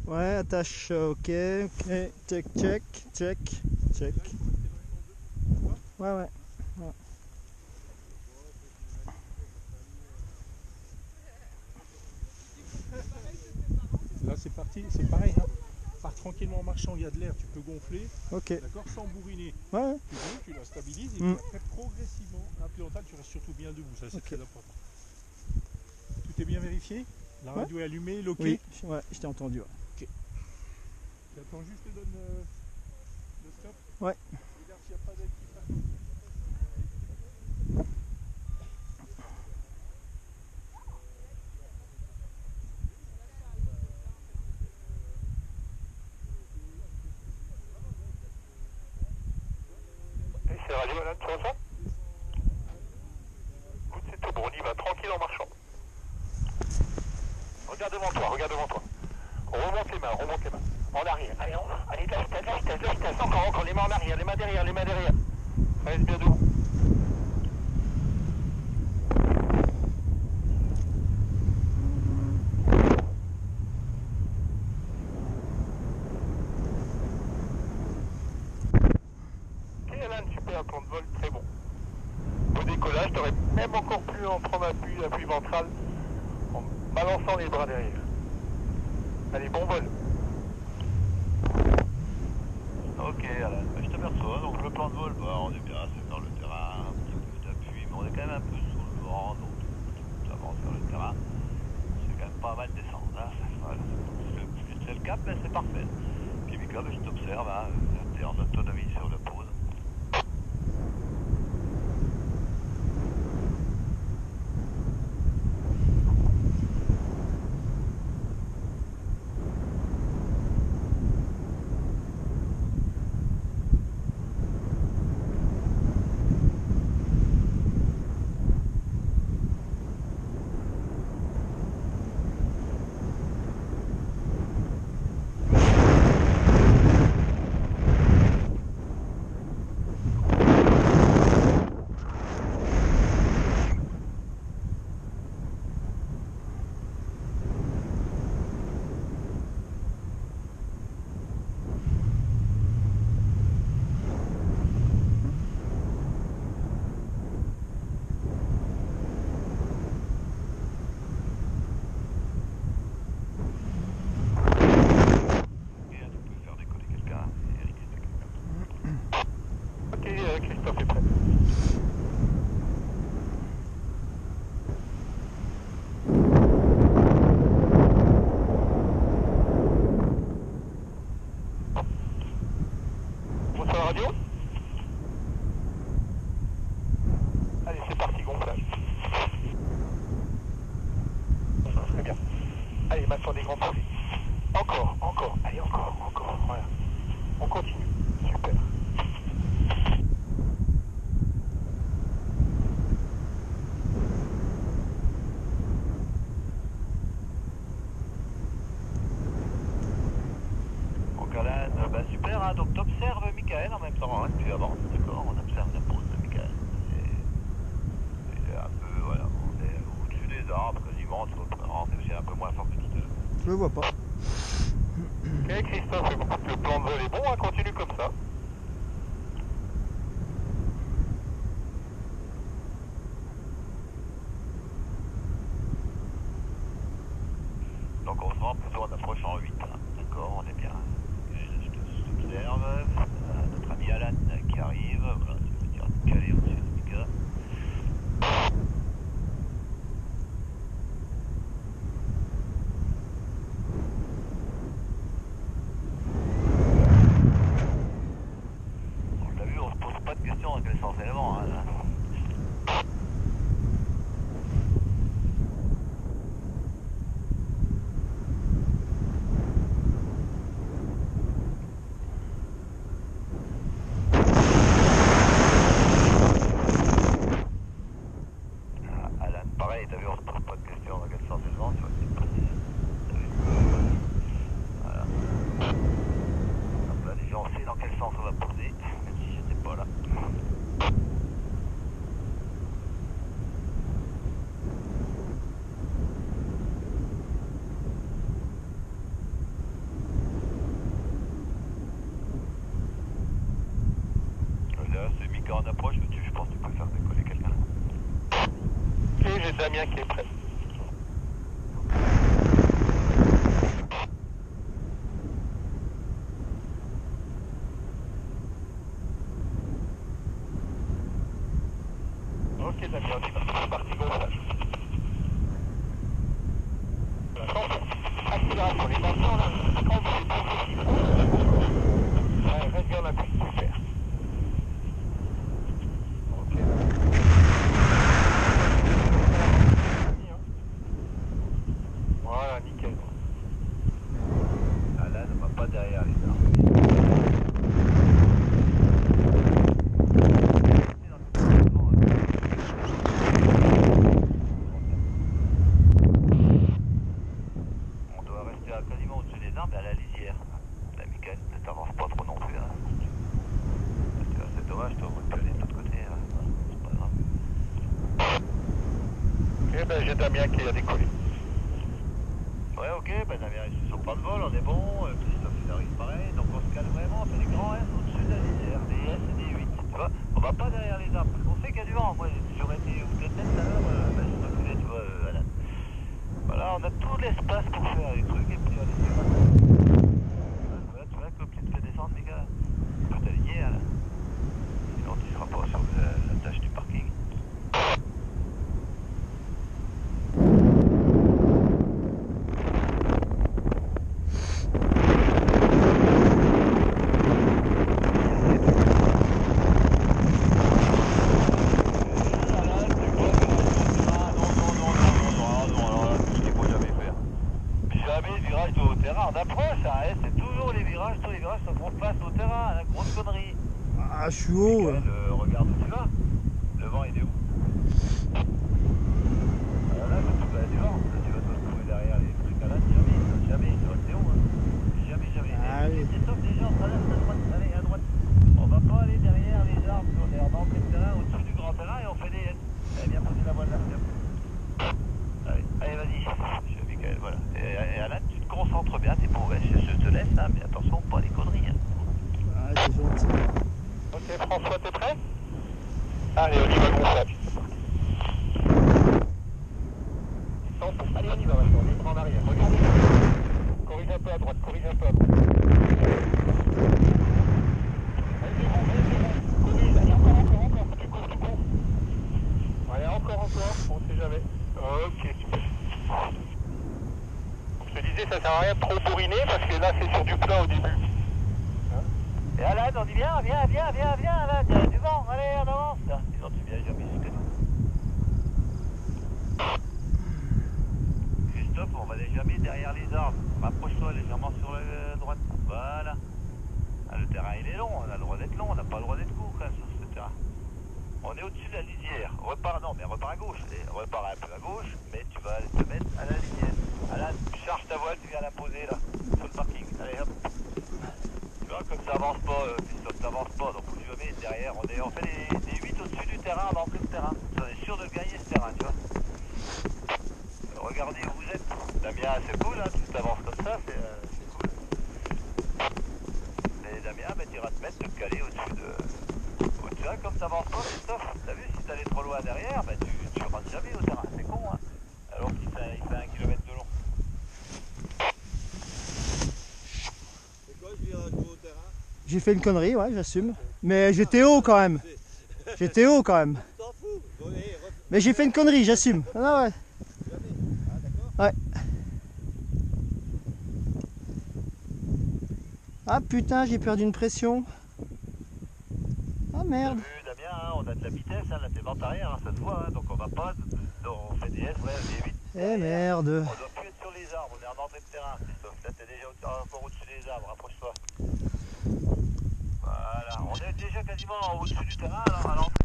Ouais, attache, ok, ok, check, check, check, check. Ouais, ouais. Ouais. Là c'est parti, c'est pareil, hein. Pars tranquillement en marchant, il y a de l'air, tu peux gonfler, Ok. d'accord, sans bourriner. Ouais. Tu gonfles, tu la stabilises et Mm. puis après progressivement, à plus longtemps, tu restes surtout bien debout, ça c'est Ok. très important. Tout est bien vérifié? La Ouais. radio est allumée, loquée? Oui, ouais, je t'ai entendu. Ouais. Ok. J'attends juste, je te donne le stop. Ouais. Regarde s'il n'y a pas d'aide qui passe. Et c'est Radio Alan, tu entends? Écoute, c'est tout bon, on y va, tranquille en marchant. Regarde devant toi, regarde devant toi. Remonte les mains, remonte les main. En arrière, allez, allez, de la vitesse, encore, les mains en arrière, les mains derrière, les mains derrière. Reste bien debout. Ok Alan, super, plan de vol, très bon. Au décollage, tu aurais même encore pu en prendre appui ventral en balançant les bras derrière. Allez, bon vol. Ok Alan, je t'aperçois, donc le plan de vol, on est bien, c'est vers le terrain, un petit peu d'appui, mais on est quand même un peu sous le vent, donc tu avances vers le terrain, c'est quand même pas mal descendre, hein. Voilà. C'est le cap, mais c'est parfait. Puis Mika, je t'observe, hein, t'es en autonomie sur le pause. Ok, Christophe est prêt. Bonsoir la radio. Allez, c'est parti, gonflage. Très bien. Allez, maintenant des grands projets. Encore. Allez, encore. Voilà. On continue. Super. Donc Alan, super, hein, donc t'observes Michael en même temps, hein, tu avances, d'accord, on observe la pose de Michael. Et un peu, voilà, on est au-dessus des arbres, quasiment, c'est un peu moins fort que tout à l'heure. Je le vois pas. Ok, Christophe, écoute, le plan de vol est bon, hein, continue comme ça. Donc on se rend plutôt en approchant 8, hein, d'accord, on est bien. Je t'observe, notre ami Alan qui arrive, voilà, ça veut dire calé au-dessus de Mika. On l'a vu, on se pose pas de questions dans quel sens est le vent, hein, là. Damien qui est prêt. Ok Damien, on y va. C'est parti gonflage. Accélération, les bâtons là, quand vous êtes possible. Ouais, reste bien l'appui, super. Ok. Voilà, nickel. Ah là, ne va pas derrière les arbres. On doit rester quasiment au-dessus des arbres et à la lisière. La Michael, ne t'avance pas trop non plus. Hein. C'est dommage, tu aurais pu aller de l'autre côté. Hein. C'est pas grave. Ok, ben j'ai Damien qui a décollé. Ouais, ok, ben Damien est sur le plan de vol, on est bon. Christophe, il arrive pareil. Donc on se calme vraiment, on fait des grands S au-dessus de la lisière, des S et des 8. Tu vois, on va pas derrière les arbres. On sait qu'il y a du vent. Moi, j'aurais été où peut-être tout à l'heure, ben, je me voulais, tu vois, Alan. Voilà, on a tout l'espace pour faire les trucs et puis allez-y. Voilà, tu vois, comme tu te fais descendre, les gars. Tu peux t'aligner, là. Sinon, tu seras pas sur la tâche du parking. On approche, hein, c'est toujours les virages, tous les virages sont face au terrain, la grosse connerie. Ah, je suis haut. Ouais. Regarde où tu vas. Le vent il est où? Là, tu vas du vent. Là, tu vas te retrouver derrière les trucs. Là, jamais, tu vas rester haut. Hein. Jamais. Allez. Sauf des gens, traverse à droite, allez, à droite. On va pas aller derrière les arbres, on est en entrée de terrain, au-dessus du grand terrain et on fait des S. Allez, viens poser la voile là. Allez, vas-y. Je suis Michael, voilà. Et Alan, tu te concentres bien, t'es pour. Je te laisse, hein, mais attention, pas les conneries. Hein. Ah, c'est gentil. Ok François, t'es prêt? Allez, on y va gonflage. Allez, on y va maintenant, les bras en arrière. Regardez. Corrige un peu à droite, corrige un peu à droite. Allez, corrige, allez, encore, tu cours. Allez, encore, on sait jamais. Ok, super. Je te disais, ça sert à rien de trop bourriner parce que là, c'est sur du plat au début. Et Alan, on dit viens, Alan, il y a du vent, allez, on avance. Sinon tu viens jamais jusqu'à nous. Christophe, on va aller jamais derrière les arbres. Rapproche-toi légèrement sur la droite. Voilà. Ah, le terrain il est long, on a le droit d'être long, on n'a pas le droit d'être court quand même sur ce terrain. On est au-dessus de la lisière. Repars à gauche. Et repars un peu à gauche, mais tu vas te mettre à la lisière. Alan, charge ta voile, tu viens la poser là, sur le parking. Allez hop. Tu vois, comme ça avance pas, Christophe, ça avance pas, donc faut jamais être derrière. On fait des 8 au-dessus du terrain, à l'entrée du terrain. On est sûr de gagner ce terrain, tu vois. Regardez où vous êtes. Damien, c'est cool, hein, tu t'avances comme ça, c'est cool. Mais Damien, tu iras te mettre, te caler au-dessus de... Tu vois, comme ça avance pas, Christophe, t'as vu, si t'allais trop loin derrière, tu rentres jamais au terrain, c'est con, hein. Alors qu'il fait 1 kilomètre de long. J'ai fait une connerie, ouais, j'assume. Mais j'étais haut quand même. Mais j'ai fait une connerie, j'assume. Ah ouais. Ouais. Ah putain, j'ai perdu une pression. Ah merde. T'as vu, Damien, hein, on a de la vitesse, hein, là t'es vent arrière, hein, ça se voit, hein, donc on va pas, on fait des S, ouais, des 8. Eh merde. On doit plus être sur les arbres, on est en entrée de terrain, Christophe. Là t'es déjà encore au-dessus des arbres, rapproche-toi. Voilà, on est déjà quasiment au-dessus du terrain, alors à l'entrée.